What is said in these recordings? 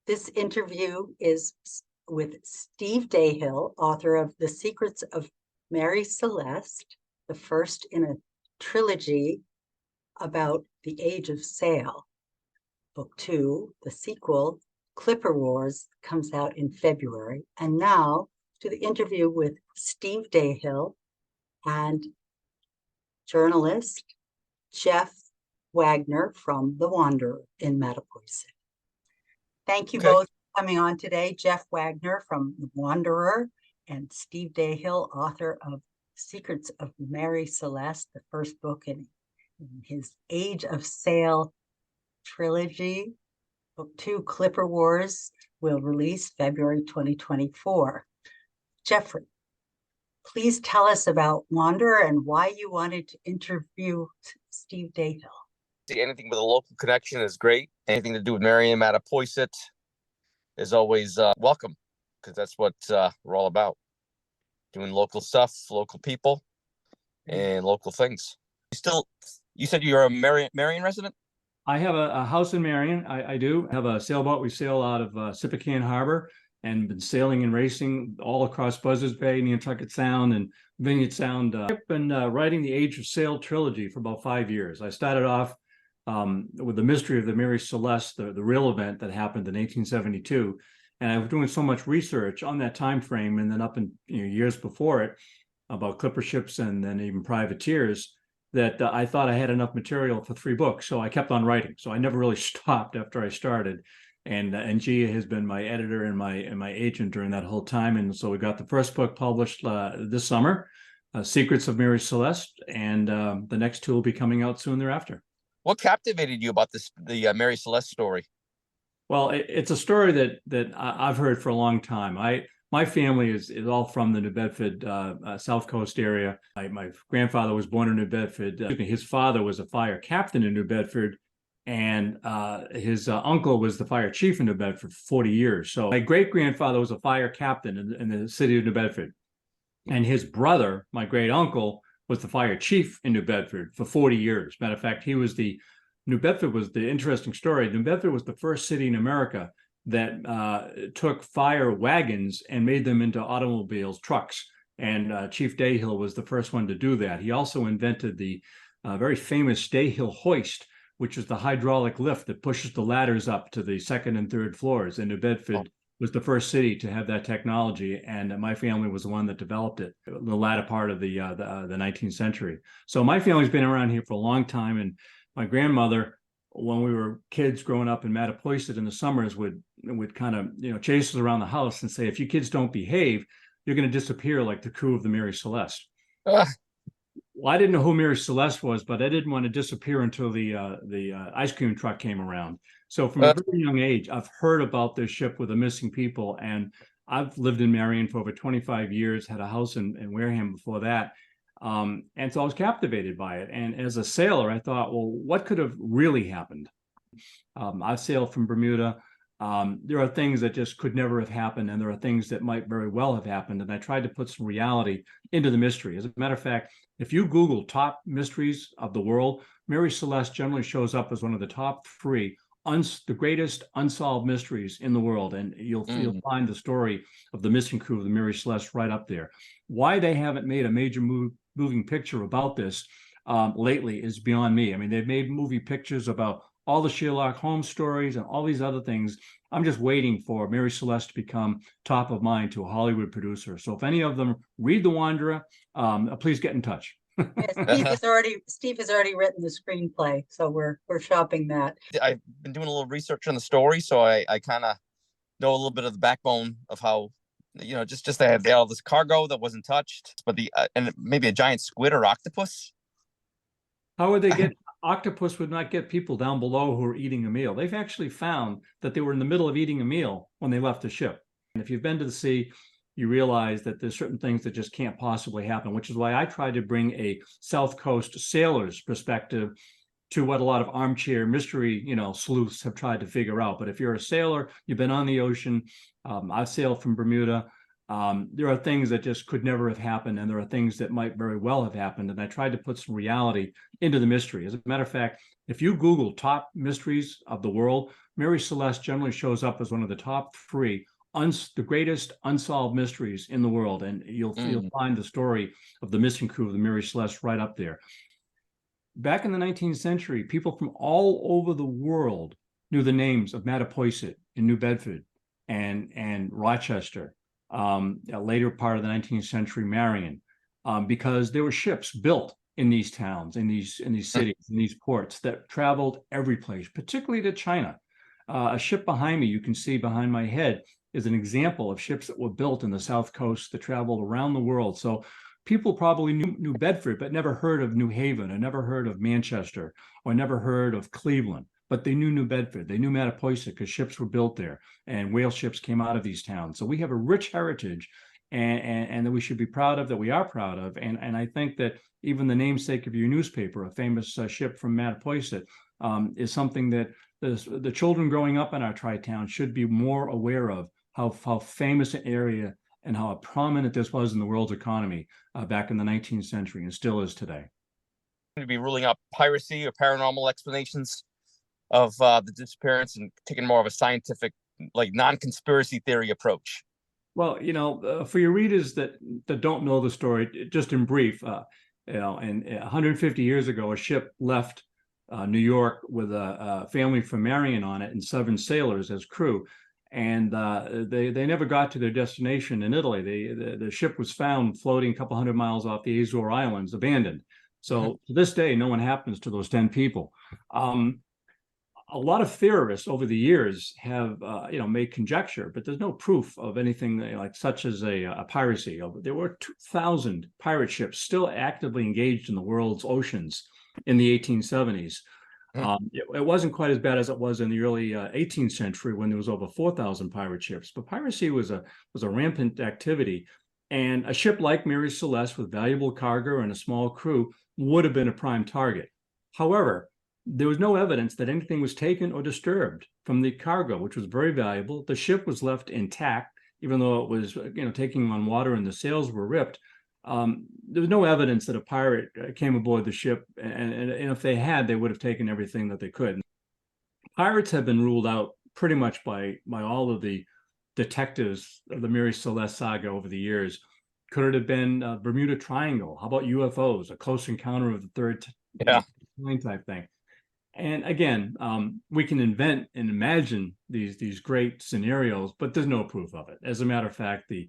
This interview is with Steve Dahill, author of The Secrets of Mary Celeste, the first in a trilogy about the Age of Sail. Book 2, the sequel, Clipper Wars, comes out in February. And now to the interview with Steve Dahill and journalist Jeff Wagner from The Wanderer in Mattapoisett. Thank you both for coming on today. Jeff Wagner from The Wanderer and Steve Dahill, author of Secrets of Mary Celeste, the first book in his Age of Sail trilogy. Book 2, Clipper Wars, will release February 2024. Jeffrey, please tell us about Wanderer and why you wanted to interview Steve Dahill. Anything with a local connection is great. Anything to do with Mary and Mattapoisett is always welcome, because that's what we're all about. Doing local stuff, local people, and local things. You said you're a Marion resident? I have a house in Marion. I do have a sailboat. We sail out of Sippacan Harbor and been sailing and racing all across Buzzards Bay, Nantucket Sound, and Vineyard Sound. I've been writing the Age of Sail trilogy for about 5 years. I started off with the mystery of the Mary Celeste, the real event that happened in 1872. And I was doing so much research on that time frame, and then up in years before it, about clipper ships and then even privateers, that I thought I had enough material for 3 books. So I kept on writing. So I never really stopped after I started. And Ghia has been my editor and my agent during that whole time. And so we got the first book published this summer, Secrets of Mary Celeste, and the next 2 will be coming out soon thereafter. What captivated you about the Mary Celeste story? Well, it's a story that I've heard for a long time. My family is all from the New Bedford South Coast area. My grandfather was born in New Bedford. His father was a fire captain in New Bedford, and his uncle was the fire chief in New Bedford for 40 years. So my great-grandfather was a fire captain in the city of New Bedford, and his brother, my great-uncle, was the fire chief in New Bedford for 40 years. Matter of fact, New Bedford was the interesting story. New Bedford was the first city in America that took fire wagons and made them into automobiles, trucks. And Chief Dahill was the first one to do that. He also invented the very famous Dahill hoist, which is the hydraulic lift that pushes the ladders up to the 2nd and 3rd floors. And New Bedford was the first city to have that technology, and my family was the one that developed it in the latter part of the 19th century. So my family's been around here for a long time, and my grandmother, when we were kids growing up in Mattapoisett in the summers, would kind of chase us around the house and say, if you kids don't behave, you're going to disappear like the crew of the Mary Celeste. Well, I didn't know who Mary Celeste was, but I didn't want to disappear until the ice cream truck came around. So from a very young age, I've heard about this ship with the missing people, and I've lived in Marion for over 25 years, had a house in Wareham before that. And so I was captivated by it. And as a sailor, I thought, well, what could have really happened? I've sailed from Bermuda. There are things that just could never have happened, and there are things that might very well have happened. And I tried to put some reality into the mystery. As a matter of fact, if you Google top mysteries of the world, Mary Celeste generally shows up as one of the top 3 the greatest unsolved mysteries in the world. And you'll find the story of the missing crew of the Mary Celeste right up there. Why they haven't made a major moving picture about this lately is beyond me. I mean, they've made movie pictures about all the Sherlock Holmes stories and all these other things. I'm just waiting for Mary Celeste to become top of mind to a Hollywood producer. So if any of them read The Wanderer, please get in touch. Steve has already written the screenplay, so we're shopping that. I've been doing a little research on the story, so I kind of know a little bit of the backbone of how, just they had all this cargo that wasn't touched, but and maybe a giant squid or octopus. How would they get? Octopus would not get people down below who are eating a meal. They've actually found that they were in the middle of eating a meal when they left the ship. And if you've been to the sea, you realize that there's certain things that just can't possibly happen, which is why I tried to bring a South Coast sailor's perspective to what a lot of armchair mystery, sleuths have tried to figure out. But if you're a sailor, you've been on the ocean. I've sailed from Bermuda. There are things that just could never have happened, and there are things that might very well have happened. And I tried to put some reality into the mystery. As a matter of fact, if you Google top mysteries of the world, Mary Celeste generally shows up as one of the top three, the greatest unsolved mysteries in the world. And you'll find the story of the missing crew of the Mary Celeste right up there. Back in the 19th century, people from all over the world knew the names of Mattapoisett in New Bedford and Rochester, a later part of the 19th century, Marion, because there were ships built in these towns, in these cities, in these ports that traveled every place, particularly to China. A ship behind me, you can see behind my head, is an example of ships that were built in the South Coast that traveled around the world. So people probably knew New Bedford, but never heard of New Haven, or never heard of Manchester, or never heard of Cleveland. But they knew New Bedford. They knew Mattapoisett because ships were built there, and whale ships came out of these towns. So we have a rich heritage, and that we should be proud of, that we are proud of. And I think that even the namesake of your newspaper, a famous ship from Mattapoisett, is something that the children growing up in our tri-town should be more aware of, how famous an area and how prominent this was in the world's economy back in the 19th century, and still is today. To be ruling out piracy or paranormal explanations of the disappearance and taking more of a scientific, like non-conspiracy theory approach. Well, for your readers that don't know the story, just in brief, and 150 years ago, a ship left New York with a family from Marion on it and 7 sailors as crew. And they never got to their destination in Italy. The ship was found floating a couple hundred miles off the Azore Islands, abandoned. So to this day, no one happens to those 10 people. A lot of theorists over the years have made conjecture, but there's no proof of anything like such as a piracy. There were 2,000 pirate ships still actively engaged in the world's oceans in the 1870s. It wasn't quite as bad as it was in the early 18th century, when there was over 4,000 pirate ships. But piracy was a rampant activity, and a ship like Mary Celeste with valuable cargo and a small crew would have been a prime target. However, there was no evidence that anything was taken or disturbed from the cargo, which was very valuable. The ship was left intact, even though it was taking on water and the sails were ripped. There was no evidence that a pirate came aboard the ship, and if they had, they would have taken everything that they could. Pirates have been ruled out pretty much by all of the detectives of the Mary Celeste saga over the years. Could it have been Bermuda Triangle? How about UFOs, a close encounter of the third kind type thing? And again, we can invent and imagine these great scenarios, but there's no proof of it. As a matter of fact, the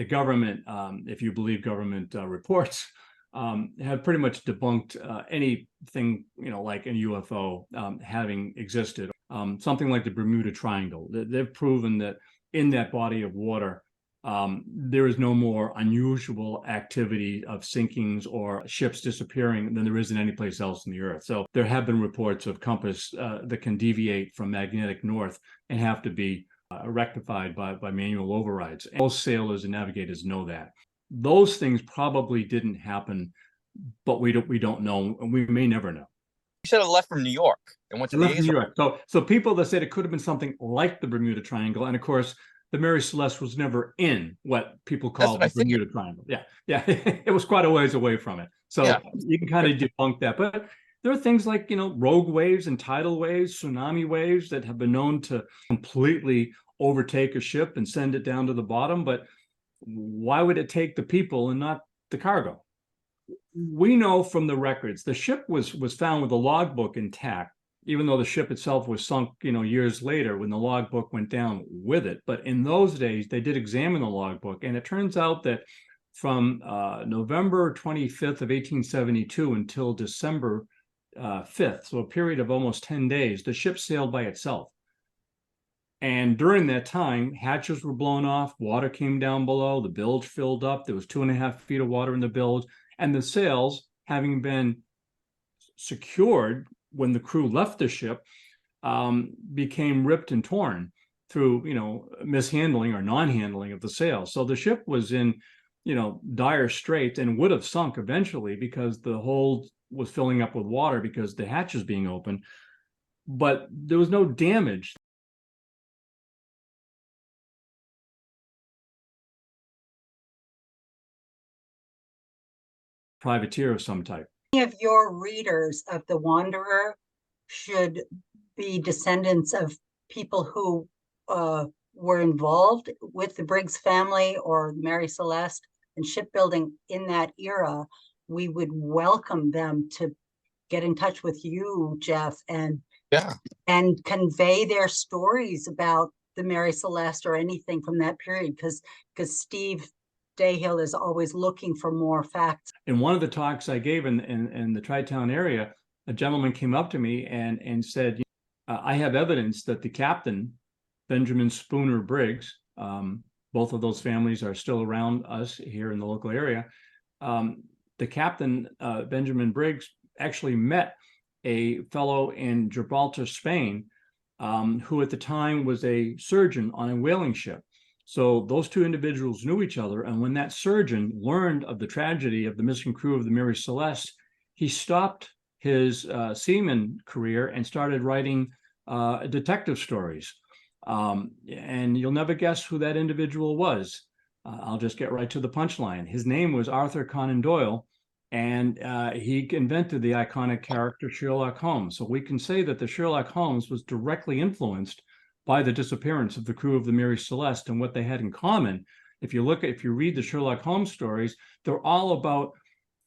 government, if you believe government reports, have pretty much debunked anything like a UFO having existed. Something like the Bermuda Triangle. They've proven that in that body of water, there is no more unusual activity of sinkings or ships disappearing than there is in any place else in the earth. So there have been reports of compass that can deviate from magnetic north and have to be rectified by manual overrides. And most sailors and navigators know that. Those things probably didn't happen, but we don't know, and we may never know. You should have left from New York and went to the New York. So people that said it could have been something like the Bermuda Triangle, and of course, the Mary Celeste was never in what people call the Bermuda Triangle. Yeah, it was quite a ways away from it. So you can kind of debunk that. But there are things like, rogue waves and tidal waves, tsunami waves that have been known to completely overtake a ship and send it down to the bottom. But why would it take the people and not the cargo? We know from the records, the ship was found with the logbook intact, even though the ship itself was sunk, years later when the logbook went down with it. But in those days, they did examine the logbook, and it turns out that from November 25th of 1872 until December 5th, so a period of almost 10 days, the ship sailed by itself. And during that time, hatches were blown off, water came down below, the bilge filled up, there was 2.5 feet of water in the bilge, and the sails, having been secured when the crew left the ship, became ripped and torn through, mishandling or non-handling of the sails. So the ship was in, dire straits and would have sunk eventually because the hold was filling up with water because the hatches being open, but there was no damage. privateer of some type. Many of your readers of The Wanderer should be descendants of people who were involved with the Briggs family or Mary Celeste and shipbuilding in that era. We would welcome them to get in touch with you, Jeff, and convey their stories about the Mary Celeste or anything from that period, because Steve Dahill is always looking for more facts. In one of the talks I gave in the Tri-Town area, a gentleman came up to me and said, I have evidence that the captain, Benjamin Spooner Briggs, both of those families are still around us here in the local area. The captain, Benjamin Briggs, actually met a fellow in Gibraltar, Spain, who at the time was a surgeon on a whaling ship. So those two individuals knew each other. And when that surgeon learned of the tragedy of the missing crew of the Mary Celeste, he stopped his seaman career and started writing detective stories. And you'll never guess who that individual was. I'll just get right to the punchline. His name was Arthur Conan Doyle, and he invented the iconic character Sherlock Holmes. So we can say that the Sherlock Holmes was directly influenced by the disappearance of the crew of the Mary Celeste. And what they had in common, if you read the Sherlock Holmes stories, they're all about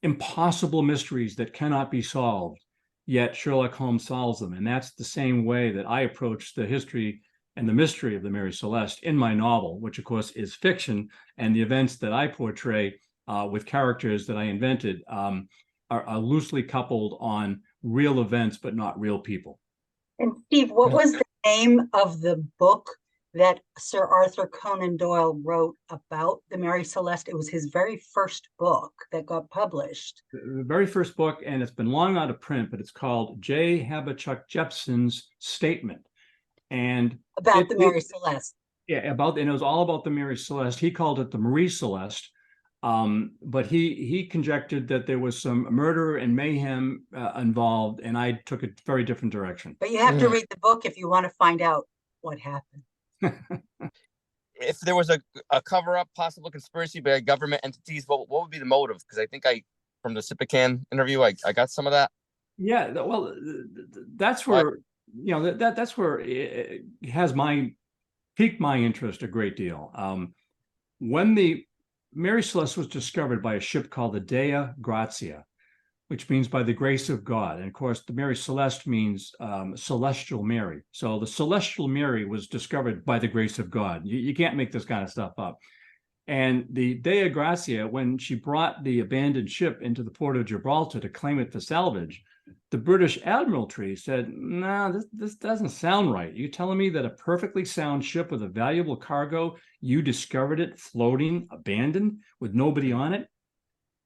impossible mysteries that cannot be solved, yet Sherlock Holmes solves them. And that's the same way that I approach the history and the mystery of the Mary Celeste in my novel, which of course is fiction, and the events that I portray with characters that I invented are loosely coupled on real events, but not real people. And Steve, what was the name of the book that Sir Arthur Conan Doyle wrote about the Mary Celeste? It was his very first book that got published. The very first book, and it's been long out of print, but it's called J.Habakuk Jephson's Statement. And about the Mary Celeste. Yeah, and it was all about the Mary Celeste. He called it the Marie Celeste. But he conjectured that there was some murder and mayhem involved, and I took a very different direction. But you have to read the book if you want to find out what happened. If there was a cover-up, possible conspiracy by government entities, what would be the motive? Because I think from the Sipican interview, I got some of that. Yeah, well, that's where that's where it has piqued my interest a great deal. When the Mary Celeste was discovered by a ship called the Dea Grazia, which means by the grace of God. And of course, the Mary Celeste means celestial Mary. So the celestial Mary was discovered by the grace of God. You can't make this kind of stuff up. And the Dea Grazia, when she brought the abandoned ship into the port of Gibraltar to claim it for salvage, the British Admiralty said, "No, this doesn't sound right. You're telling me that a perfectly sound ship with a valuable cargo, you discovered it floating, abandoned, with nobody on it?"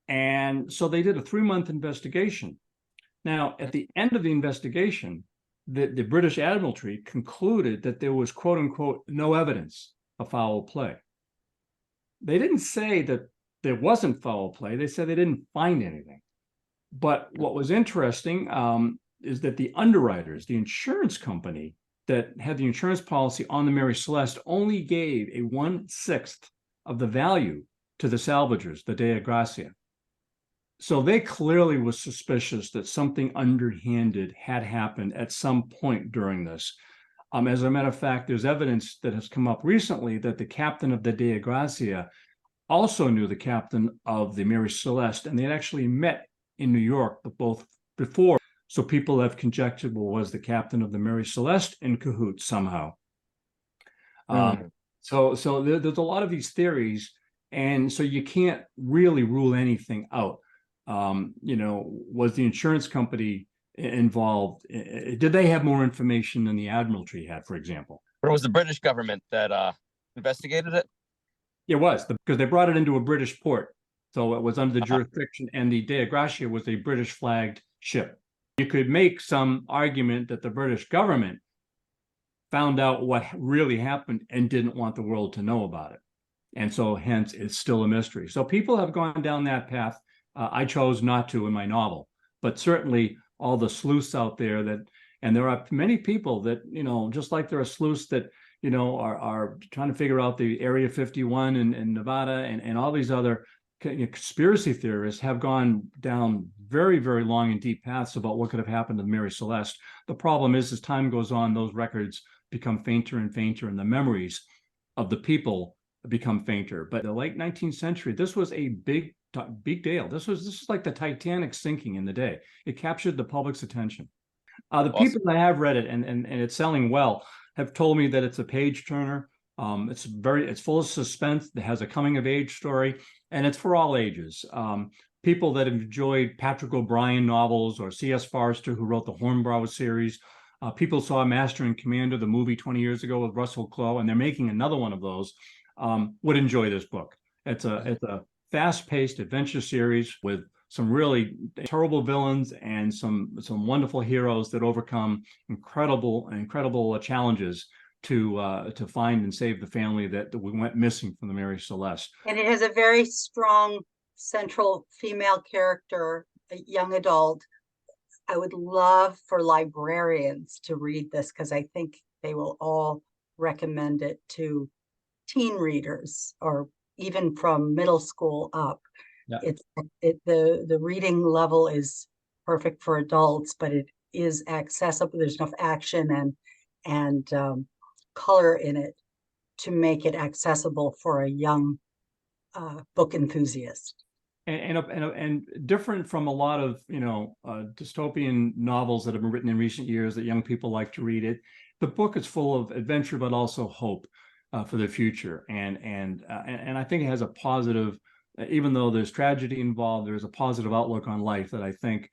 And so they did a 3-month investigation. Now, at the end of the investigation, the British Admiralty concluded that there was, quote unquote, no evidence of foul play. They didn't say that there wasn't foul play. They said they didn't find anything. But what was interesting is that the underwriters, the insurance company that had the insurance policy on the Mary Celeste, only gave a 1/6 of the value to the salvagers, the Dea Grazia. So they clearly were suspicious that something underhanded had happened at some point during this. As a matter of fact, there's evidence that has come up recently that the captain of the Dea Grazia also knew the captain of the Mary Celeste, and they had actually met in New York, but both before. So people have conjectured, well, was the captain of the Mary Celeste in cahoots somehow? So there's a lot of these theories, and so you can't really rule anything out. Was the insurance company involved? Did they have more information than the Admiralty had, for example? But it was the British government that investigated it? It was, because they brought it into a British port. So it was under the jurisdiction, and the Dea Grazia was a British flagged ship. You could make some argument that the British government found out what really happened and didn't want the world to know about it. And so hence it's still a mystery. So people have gone down that path. I chose not to in my novel, but certainly all the sleuths out there and there are many people that, just like there are sleuths that, are trying to figure out the Area 51 in Nevada and all these other conspiracy theorists have gone down very, very long and deep paths about what could have happened to Mary Celeste. The problem is, as time goes on, those records become fainter and fainter, and the memories of the people become fainter. But in the late 19th century, this was a big deal. This was like the Titanic sinking in the day. It captured the public's attention. The Awesome. people that have read it and it's selling well have told me that it's a page turner. It's full of suspense. It has a coming of age story, and it's for all ages. People that have enjoyed Patrick O'Brian novels or C.S. Forrester, who wrote the Hornbrow series. People saw Master and Commander, the movie 20 years ago with Russell Crowe, and they're making another one of those. Would enjoy this book. It's a fast-paced adventure series with some really terrible villains and some wonderful heroes that overcome incredible challenges to find and save the family that we went missing from the Mary Celeste. And it has a very strong central female character, a young adult. I would love for librarians to read this because I think they will all recommend it to teen readers or even from middle school up. Yeah. The reading level is perfect for adults, but it is accessible. There's enough action and color in it to make it accessible for a young book enthusiast. And different from a lot of dystopian novels that have been written in recent years that young people like to read. The book is full of adventure, but also hope for the future. And I think it has a positive, even though there's tragedy involved, there's a positive outlook on life that I think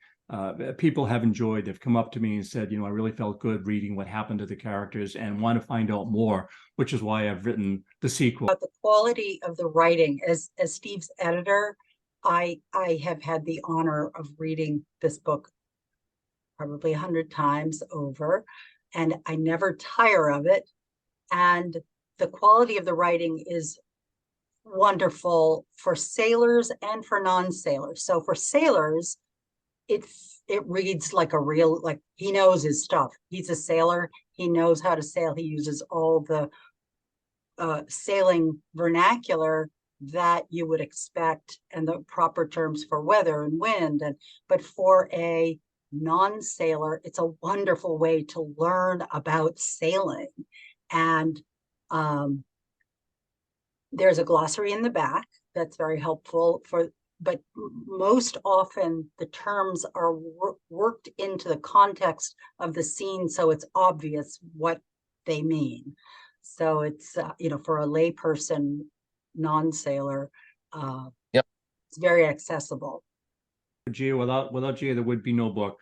people have enjoyed. They've come up to me and said, I really felt good reading what happened to the characters and want to find out more, which is why I've written the sequel. But the quality of the writing, as Steve's editor, I have had the honor of reading this book probably 100 times over, and I never tire of it. And the quality of the writing is wonderful for sailors and for non-sailors. So for sailors, it reads like a real, like he knows his stuff. He's a sailor. He knows how to sail. He uses all the sailing vernacular that you would expect and the proper terms for weather and wind. But for a non-sailor, it's a wonderful way to learn about sailing. And there's a glossary in the back that's very helpful but most often the terms are worked into the context of the scene, so it's obvious what they mean. So it's for a layperson, non-sailor, Yep, it's very accessible. Ghia, without Ghia, there would be no book.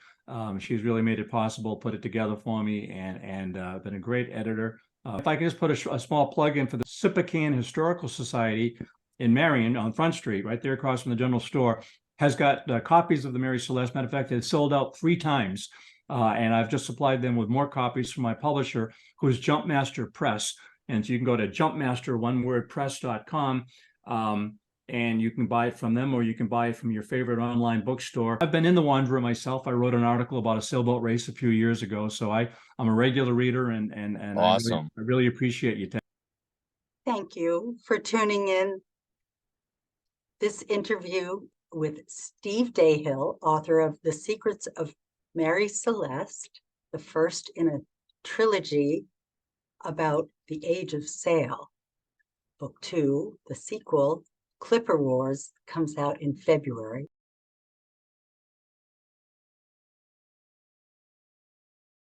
She's really made it possible, put it together for me, and been a great editor. If I can just put a small plug in for the Sipacan Historical Society in Marion on Front Street, right there across from the general store, has got copies of the Mary Celeste. Matter of fact, it's sold out 3 times. And I've just supplied them with more copies from my publisher, who is JumpMaster Press. And so you can go to jumpmaster.press.com and you can buy it from them, or you can buy it from your favorite online bookstore. I've been in the Wanderer myself. I wrote an article about a sailboat race a few years ago. So I'm a regular reader, and awesome. I really appreciate you. Thank you for tuning in. This interview with Steve Dahill, author of The Secrets of Mary Celeste, the first in a trilogy about the age of sail. Book 2, the sequel, Clipper Wars, comes out in February.